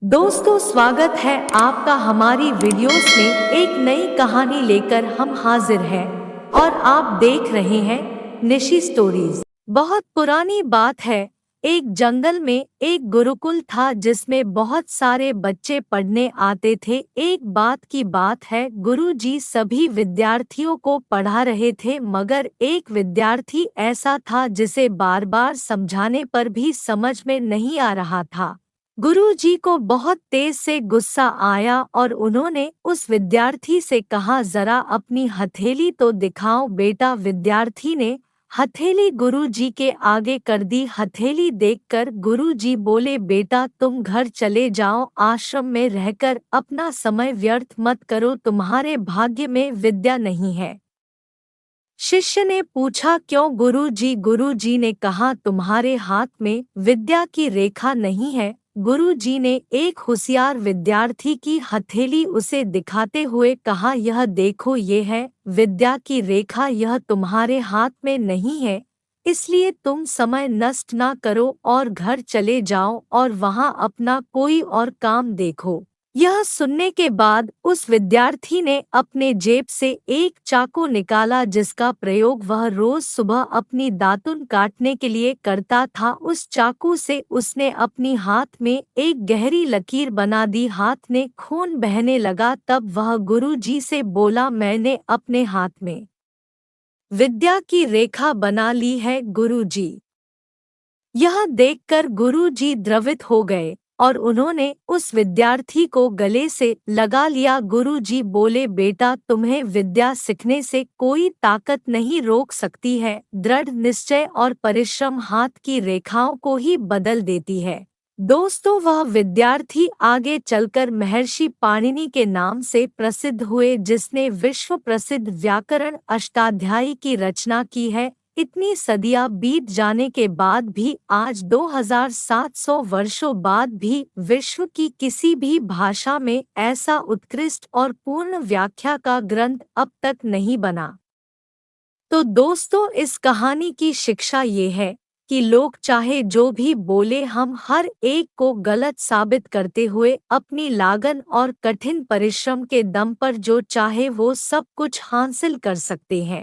दोस्तों, स्वागत है आपका हमारी वीडियोस में। एक नई कहानी लेकर हम हाजिर हैं और आप देख रहे हैं निशी स्टोरीज। बहुत पुरानी बात है। एक जंगल में एक गुरुकुल था जिसमें बहुत सारे बच्चे पढ़ने आते थे। एक बात की बात है, गुरुजी सभी विद्यार्थियों को पढ़ा रहे थे, मगर एक विद्यार्थी ऐसा था जिसे बार बार समझाने पर भी समझ में नहीं आ रहा था। गुरुजी को बहुत तेज से गुस्सा आया और उन्होंने उस विद्यार्थी से कहा, जरा अपनी हथेली तो दिखाओ बेटा। विद्यार्थी ने हथेली गुरुजी के आगे कर दी। हथेली देखकर गुरुजी बोले, बेटा तुम घर चले जाओ, आश्रम में रहकर अपना समय व्यर्थ मत करो, तुम्हारे भाग्य में विद्या नहीं है। शिष्य ने पूछा, क्यों गुरुजी? गुरुजी ने कहा, तुम्हारे हाथ में विद्या की रेखा नहीं है। गुरुजी ने एक होशियार विद्यार्थी की हथेली उसे दिखाते हुए कहा, यह देखो, ये है विद्या की रेखा, यह तुम्हारे हाथ में नहीं है, इसलिए तुम समय नष्ट ना करो और घर चले जाओ और वहाँ अपना कोई और काम देखो। यह सुनने के बाद उस विद्यार्थी ने अपने जेब से एक चाकू निकाला जिसका प्रयोग वह रोज सुबह अपनी दातुन काटने के लिए करता था। उस चाकू से उसने अपनी हाथ में एक गहरी लकीर बना दी। हाथ में खून बहने लगा। तब वह गुरुजी से बोला, मैंने अपने हाथ में विद्या की रेखा बना ली है गुरुजी। यह देखकर गुरुजी द्रवित हो गए और उन्होंने उस विद्यार्थी को गले से लगा लिया। गुरुजी बोले, बेटा तुम्हें विद्या सीखने से कोई ताकत नहीं रोक सकती है। दृढ़ निश्चय और परिश्रम हाथ की रेखाओं को ही बदल देती है। दोस्तों, वह विद्यार्थी आगे चलकर महर्षि पाणिनि के नाम से प्रसिद्ध हुए, जिसने विश्व प्रसिद्ध व्याकरण अष्टाध्यायी की रचना की है। इतनी सदियां बीत जाने के बाद भी आज 2700 वर्षों बाद भी विश्व की किसी भी भाषा में ऐसा उत्कृष्ट और पूर्ण व्याख्या का ग्रंथ अब तक नहीं बना। तो दोस्तों, इस कहानी की शिक्षा ये है कि लोग चाहे जो भी बोले, हम हर एक को गलत साबित करते हुए अपनी लागन और कठिन परिश्रम के दम पर जो चाहे वो सब कुछ हासिल कर सकते हैं।